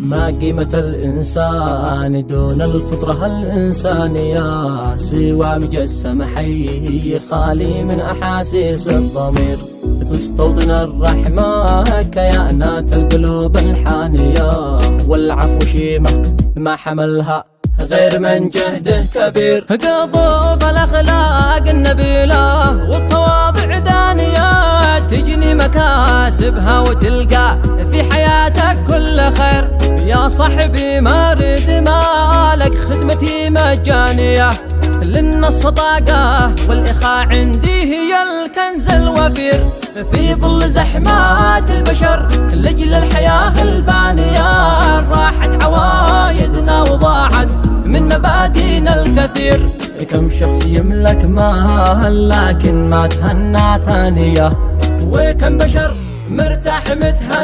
ما قيمة الإنسان دون الفطرة الإنسانية، سوى مجسم حي خالي من أحاسيس الضمير. تستوطن الرحمة كيانات القلوب الحانية، والعفو شيمة ما حملها غير من جهده كبير. قطوف الأخلاق النبيلة والتواضع دانية، تجني مكاسبها وتلقى في حياتك كل خير. يا صاحبي ما رد مالك خدمتي مجانية، لأن الصداقة والإخاء عندي هي الكنز الوفير. في ظل زحمات البشر لأجل الحياة الفانية، راحت عوايدنا وضاعت من مبادئنا الكثير. كم شخص يملك مال لكن ما تهنى ثانية، وكم بشر مرتاح متهنى